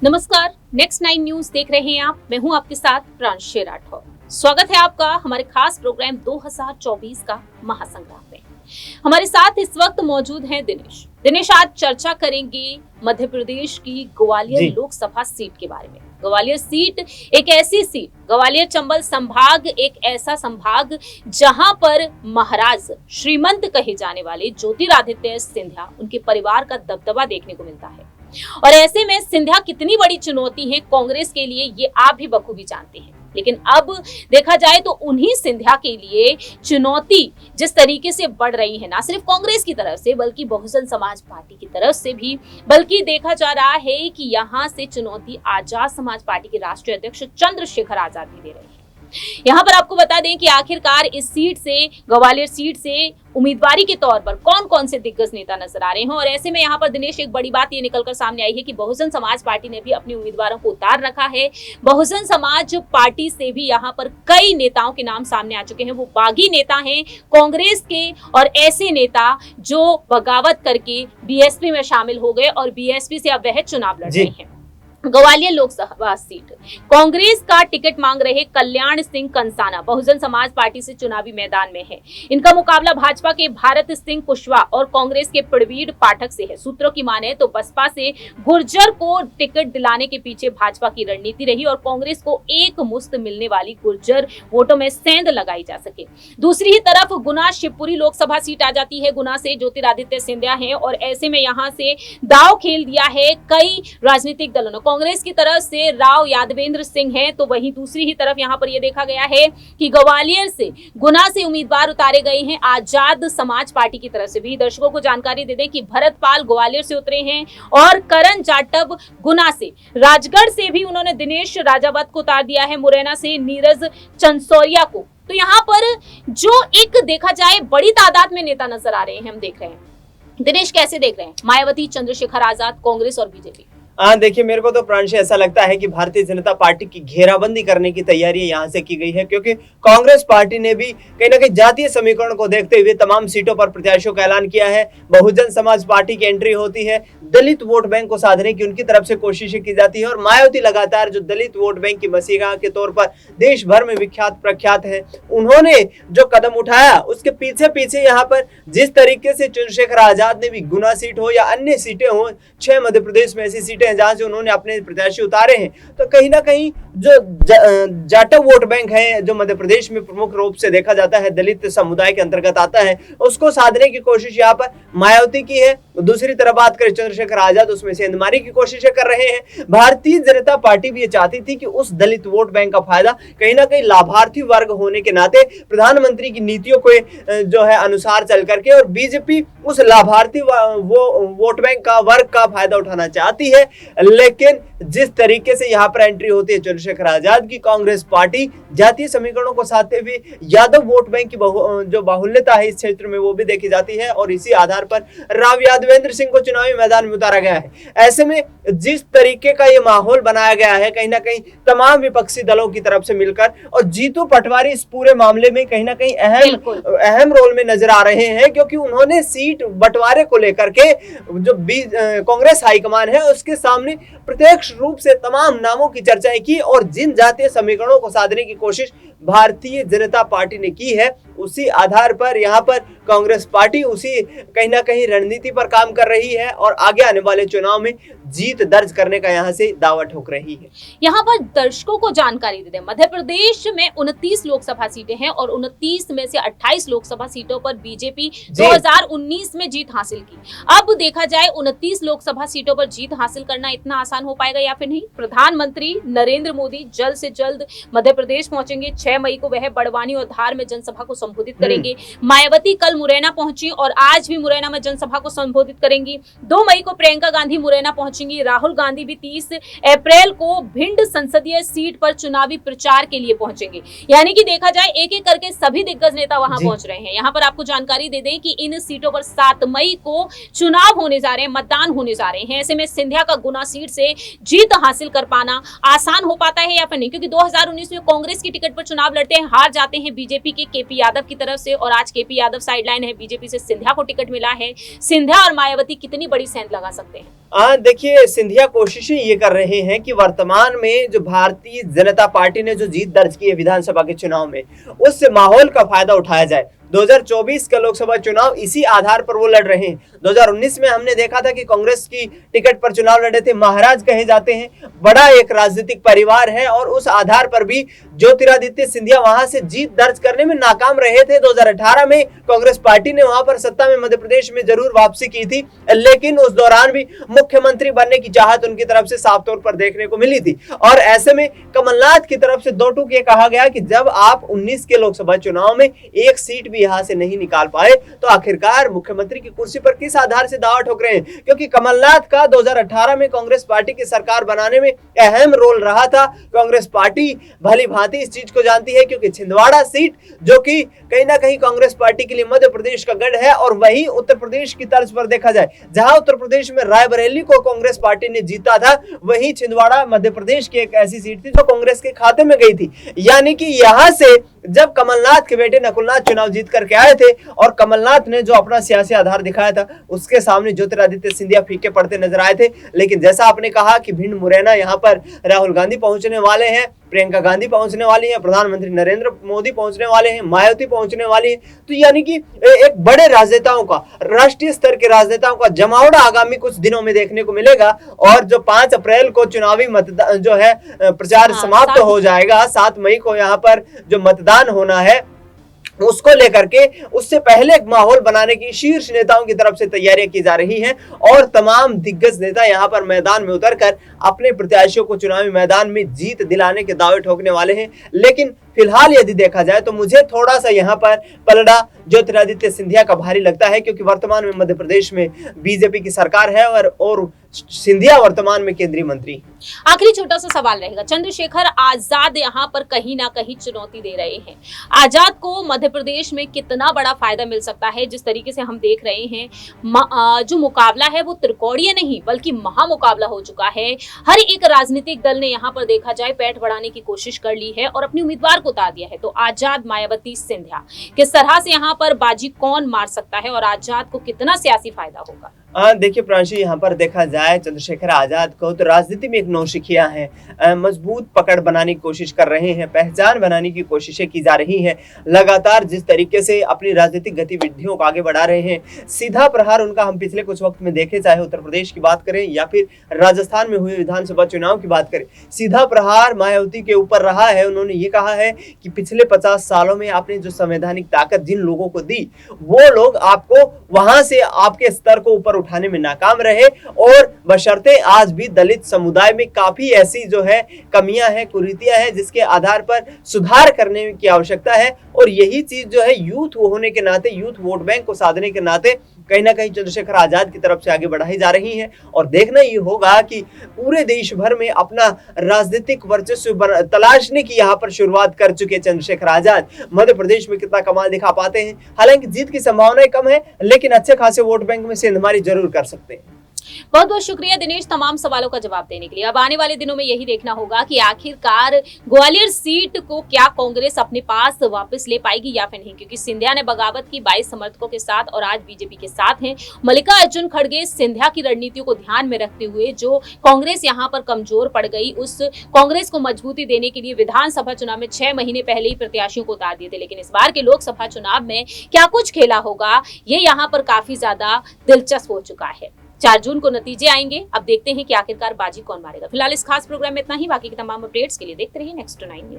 नमस्कार, next 9 news देख रहे हैं आप। मैं हूं आपके साथ प्रांशु राठौर। स्वागत है आपका हमारे खास प्रोग्राम 2024 का महासंग्राम में। हमारे साथ इस वक्त मौजूद हैं दिनेश। आज चर्चा करेंगे मध्य प्रदेश की ग्वालियर लोकसभा सीट के बारे में। ग्वालियर सीट एक ऐसी सीट, ग्वालियर चंबल संभाग एक ऐसा संभाग जहां पर महाराज श्रीमंत कहे जाने वाले ज्योतिरादित्य सिंधिया, उनके परिवार का दबदबा देखने को मिलता है। और ऐसे में सिंधिया कितनी बड़ी चुनौती है कांग्रेस के लिए, ये आप भी बखूबी जानते हैं। लेकिन अब देखा जाए तो उन्हीं सिंधिया के लिए चुनौती जिस तरीके से बढ़ रही है, ना सिर्फ कांग्रेस की तरफ से बल्कि बहुजन समाज पार्टी की तरफ से भी, बल्कि देखा जा रहा है कि यहां से चुनौती आजाद समाज पार्टी के राष्ट्रीय अध्यक्ष चंद्रशेखर आजाद भी दे रहे हैं। यहाँ पर आपको बता दें कि आखिरकार इस सीट से, ग्वालियर सीट से उम्मीदवारी के तौर पर कौन कौन से दिग्गज नेता नजर आ रहे हैं। और ऐसे में यहाँ पर दिनेश एक बड़ी बात ये निकलकर सामने आई है कि बहुजन समाज पार्टी ने भी अपने उम्मीदवारों को उतार रखा है। बहुजन समाज पार्टी से भी यहाँ पर कई नेताओं के नाम सामने आ चुके हैं। वो बागी नेता हैं कांग्रेस के, और ऐसे नेता जो बगावत करके बीएसपी में शामिल हो गए और बीएसपी से अब वह चुनाव लड़ रहे हैं। ग्वालियर लोकसभा सीट कांग्रेस का टिकट मांग रहे कल्याण सिंह कंसाना बहुजन समाज पार्टी से चुनावी मैदान में है। इनका मुकाबला भाजपा के भारत सिंह कुशवाहा और कांग्रेस के प्रवीण पाठक से है। सूत्रों की माने तो बसपा से गुर्जर को टिकट दिलाने के पीछे भाजपा की रणनीति रही और कांग्रेस को एक मुश्त मिलने वाली गुर्जर वोटों में सेंध लगाई जा सके। दूसरी ही तरफ गुना शिवपुरी लोकसभा सीट आ जाती है। गुना से ज्योतिरादित्य सिंधिया है और ऐसे में यहाँ से दांव खेल दिया है कई राजनीतिक दलों ने। कांग्रेस की तरफ से राव यादवेंद्र सिंह है, तो वहीं दूसरी ही तरफ यहां पर यह देखा गया है कि ग्वालियर से, गुना से उम्मीदवार उतारे गए हैं आजाद समाज पार्टी की तरफ से भी। दर्शकों को जानकारी दे दें कि भरत पाल ग्वालियर से उतरे हैं और करण जाटव गुना से। राजगढ़ से भी उन्होंने दिनेश राजावत को उतार दिया है, मुरैना से नीरज चंसोरिया को। तो यहाँ पर जो एक देखा जाए बड़ी तादाद में नेता नजर आ रहे हैं, हम देख रहे हैं। दिनेश, कैसे देख रहे हैं मायावती, चंद्रशेखर आजाद, कांग्रेस और बीजेपी? हाँ, देखिए, मेरे को तो प्रांशु ऐसा लगता है कि भारतीय जनता पार्टी की घेराबंदी करने की तैयारी यहाँ से की गई है, क्योंकि कांग्रेस पार्टी ने भी कहीं ना कहीं जातीय समीकरण को देखते हुए तमाम सीटों पर प्रत्याशियों का ऐलान किया है। बहुजन समाज पार्टी की एंट्री होती है, दलित वोट बैंक को साधने की उनकी तरफ से कोशिशें की जाती है और मायावती लगातार जो दलित वोट बैंक की मसीहा के तौर पर देश भर में विख्यात प्रख्यात है, उन्होंने जो कदम उठाया उसके पीछे पीछे यहाँ पर जिस तरीके से चंद्रशेखर आजाद ने भी गुना सीट हो या अन्य सीटें हो, 6 मध्य प्रदेश में ऐसी सीटें हैं जहां से उन्होंने अपने प्रत्याशी उतारे हैं, तो कहीं ना कहीं जो जाटव वोट बैंक है जो मध्य प्रदेश में प्रमुख रूप से देखा जाता है, दलित समुदाय के अंतर्गत आता है, उसको साधने की कोशिश यहाँ पर मायावती की है। दूसरी तरफ बात करें चंद्रशेखर आजाद, उसमें सेंधमारी की कोशिशें कर रहे हैं। भारतीय जनता पार्टी भी ये चाहती थी कि उस दलित वोट बैंक का फायदा कहीं ना कहीं लाभार्थी वर्ग होने के नाते प्रधानमंत्री की नीतियों को जो है अनुसार चल करके, और बीजेपी उस लाभार्थी वोट बैंक का वर्ग का फायदा उठाना चाहती है। लेकिन जिस तरीके से यहाँ पर एंट्री होती है चंद्रशेखर आजाद की, कांग्रेस पार्टी जातीय समीकरणों को साधते हुए यादव वोट बैंक की जो बाहुल्यता है इस क्षेत्र में वो भी देखी जाती है और इसी आधार पर राव यादवेंद्र सिंह को चुनावी मैदान में उतारा गया है। ऐसे में जिस तरीके का ये माहौल बनाया गया है, कहीं ना कहीं तमाम विपक्षी दलों की तरफ से मिलकर, और जीतू पटवारी इस पूरे मामले में कहीं ना कहीं अहम रोल में नजर आ रहे हैं, क्योंकि उन्होंने सीट बंटवारे को लेकर के जो कांग्रेस हाईकमान है उसके सामने प्रत्यक्ष रूप से तमाम नामों की चर्चाएं की और जिन जातीय समीकरणों को साधने की कोशिश भारतीय जनता पार्टी ने की है, उसी आधार पर यहाँ पर कांग्रेस पार्टी उसी कहीं ना कहीं रणनीति पर काम कर रही है और आगे आने वाले चुनाव में जीत दर्ज करने का यहाँ से दावा ठोक रही है। यहाँ पर दर्शकों को जानकारी दे दें, मध्य प्रदेश में 29 लोकसभा सीटें हैं और 29 में से 28 लोकसभा सीटों पर बीजेपी 2019 में जीत हासिल की। अब देखा जाए 29 लोकसभा सीटों पर जीत हासिल करना इतना आसान हो पाएगा या फिर नहीं। प्रधानमंत्री नरेंद्र मोदी जल्द से जल्द मध्य प्रदेश पहुंचेंगे। 6 मई को वह बड़वानी और धार में जनसभा को संबोधित करेंगे। मायावती कल मुरैना पहुंची और आज भी मुरैना में जनसभा को संबोधित करेंगी। 2 मई को प्रियंका गांधी मुरैना पहुंचेंगी। राहुल गांधी भी 30 अप्रैल को भिंड संसदीय सीट पर चुनावी प्रचार के लिए पहुंचेंगे। यानी कि देखा जाए एक एक करके सभी दिग्गज नेता वहां पहुंच रहे हैं। यहाँ पर आपको जानकारी दे दें कि इन सीटों पर 7 मई को चुनाव होने जा रहे हैं, मतदान होने जा रहे हैं। ऐसे में सिंधिया का गुना सीट से जीत हासिल कर पाना आसान हो पाता है या फिर नहीं, क्योंकि 2019 में कांग्रेस की टिकट पर चुनाव लड़ते हैं, हार जाते हैं बीजेपी के केपी यादव की तरफ से, और आज केपी यादव साइडलाइन है, बीजेपी से सिंधिया को टिकट मिला है। सिंधिया और मायावती कितनी बड़ी सेंध लगा सकते हैं? देखिए, सिंधिया कोशिशें ये कर रहे हैं कि वर्तमान में जो भारतीय जनता पार्टी ने जो जीत दर्ज की है विधानसभा के चुनाव में, उस माहौल का फायदा उठाया जाए। 2024 का लोकसभा चुनाव इसी आधार पर वो लड़ रहे हैं। 2019 में हमने देखा था कि कांग्रेस की टिकट पर चुनाव लड़े थे, महाराज कहे जाते हैं, बड़ा एक राजनीतिक परिवार है और उस आधार पर भी ज्योतिरादित्य सिंधिया वहां से जीत दर्ज करने में नाकाम रहे थे। 2018 में कांग्रेस पार्टी ने वहां पर सत्ता में मध्य प्रदेश में जरूर वापसी की थी, लेकिन उस दौरान भी मुख्यमंत्री बनने की चाहत उनकी तरफ से साफ तौर पर देखने को मिली थी। और ऐसे में कमलनाथ की तरफ से दो टूक ये कहा गया कि जब आप 19 के लोकसभा चुनाव में एक सीट भी यहां से नहीं निकाल पाए तो आखिरकार मुख्यमंत्री की कुर्सी पर किस आधार से दावा ठोक रहे हैं, क्योंकि कमलनाथ का 2018 में कांग्रेस पार्टी की सरकार बनाने में अहम रोल रहा था। कांग्रेस पार्टी भली भांति इस चीज को जानती है, क्योंकि छिंदवाड़ा सीट जो कि कहीं ना कहीं कांग्रेस पार्टी के लिए मध्य प्रदेश का गढ़ है, और वही उत्तर प्रदेश की तर्ज पर देखा जाए, जहां उत्तर प्रदेश में रायबरेली को कांग्रेस पार्टी ने जीता था, वही छिंदवाड़ा मध्य प्रदेश की एक ऐसी सीट थी जो कांग्रेस के खाते में गई थी। यानी कि यहां से जब कमलनाथ के बेटे नकुलनाथ चुनाव जीत करके आए थे और कमलनाथ ने जो अपना सियासी आधार दिखाया था, उसके सामने ज्योतिरादित्य सिंधिया फीके पड़ते नजर आए थे। लेकिन जैसा आपने कहा कि भिंड मुरैना यहाँ पर राहुल गांधी पहुंचने वाले हैं, प्रियंका गांधी पहुंचने वाली है, प्रधानमंत्री नरेंद्र मोदी पहुंचने वाले हैं, मायावती पहुंचने वाली है, तो यानी कि एक बड़े राजनेताओं का, राष्ट्रीय स्तर के राजनेताओं का जमावड़ा आगामी कुछ दिनों में देखने को मिलेगा। और जो 5 अप्रैल को चुनावी मतदान जो है प्रचार समाप्त हो जाएगा, 7 मई को यहाँ पर जो मतदान होना है उसको लेकर के उससे पहले एक माहौल बनाने की शीर्ष नेताओं की तरफ से तैयारियां की जा रही हैं और तमाम दिग्गज नेता यहां पर मैदान में उतरकर अपने प्रत्याशियों को चुनावी मैदान में जीत दिलाने के दावे ठोकने वाले हैं। लेकिन फिलहाल यदि देखा जाए तो मुझे थोड़ा सा यहाँ पर पलड़ा ज्योतिरादित्य सिंधिया का भारी लगता है, क्योंकि वर्तमान में मध्य प्रदेश में बीजेपी की सरकार है और सिंधिया वर्तमान में केंद्रीय मंत्री। आखिरी छोटा सा सवाल रहेगा, चंद्रशेखर आजाद यहाँ पर कहीं ना कहीं चुनौती दे रहे हैं। आजाद को मध्य प्रदेश में कितना बड़ा फायदा मिल सकता है? जिस तरीके से हम देख रहे हैं जो मुकाबला है वो त्रिकोणीय नहीं बल्कि महामुकाबला हो चुका है। हर एक राजनीतिक दल ने यहाँ पर देखा जाए पेट बढ़ाने की कोशिश कर ली है और अपनी उम्मीदवार को उतार दिया है। तो आजाद, मायावती, सिंधिया, किस तरह से यहाँ पर बाजी कौन मार सकता है और आजाद को कितना सियासी फायदा होगा? देखिए प्रांशी, यहाँ पर देखा जाए चंद्रशेखर आजाद को तो राजनीति में एक नौसिखिया है, मजबूत पकड़ बनाने की कोशिश कर रहे हैं, पहचान बनाने की कोशिशें की जा रही हैं। लगातार जिस तरीके से अपनी राजनीतिक गतिविधियों को आगे बढ़ा रहे हैं, सीधा प्रहार उनका हम पिछले कुछ वक्त में देखे, चाहे उत्तर प्रदेश की बात करें या फिर राजस्थान में हुए विधानसभा चुनाव की बात करें, सीधा प्रहार मायावती के ऊपर रहा है। उन्होंने ये कहा है कि पिछले 50 सालों में आपने जो संवैधानिक ताकत जिन लोगों को दी, वो लोग आपको वहां से आपके स्तर को ऊपर उठाने में नाकाम रहे, और बशर्ते आज भी दलित समुदाय में काफी ऐसी जो है कमियां हैं, कुरीतियां हैं, जिसके आधार पर सुधार करने की आवश्यकता है। और यही चीज जो है यूथ होने के नाते, यूथ वोट बैंक को साधने के नाते कहीं ना कहीं चंद्रशेखर आजाद की तरफ से आगे बढ़ाई जा रही है। और देखना ये होगा कि पूरे देश भर में अपना राजनीतिक वर्चस्व तलाशने की यहाँ पर शुरुआत कर चुके चंद्रशेखर आजाद मध्य प्रदेश में कितना कमाल दिखा पाते हैं। हालांकि जीत की संभावनाएं कम है, लेकिन अच्छे खासे वोट बैंक में सेंधमारी जरूर कर सकते हैं। बहुत बहुत शुक्रिया दिनेश तमाम सवालों का जवाब देने के लिए। अब आने वाले दिनों में यही देखना होगा कि आखिरकार ग्वालियर सीट को क्या कांग्रेस अपने पास वापस ले पाएगी या फिर नहीं, क्योंकि सिंधिया ने बगावत की 22 समर्थकों के साथ और आज बीजेपी के साथ हैं। मल्लिकार्जुन खड़गे सिंधिया की रणनीतियों को ध्यान में रखते हुए जो कांग्रेस यहाँ पर कमजोर पड़ गई, उस कांग्रेस को मजबूती देने के लिए विधानसभा चुनाव में 6 महीने पहले ही प्रत्याशियों को उतार दिए थे। लेकिन इस बार के लोकसभा चुनाव में क्या कुछ खेला होगा, ये यहाँ पर काफी ज्यादा दिलचस्प हो चुका है। 4 जून को नतीजे आएंगे। अब देखते हैं कि आखिरकार बाजी कौन मारेगा। फिलहाल इस खास प्रोग्राम में इतना ही। बाकी के तमाम अपडेट्स के लिए देखते रहिए नेक्स्ट 9 न्यूज।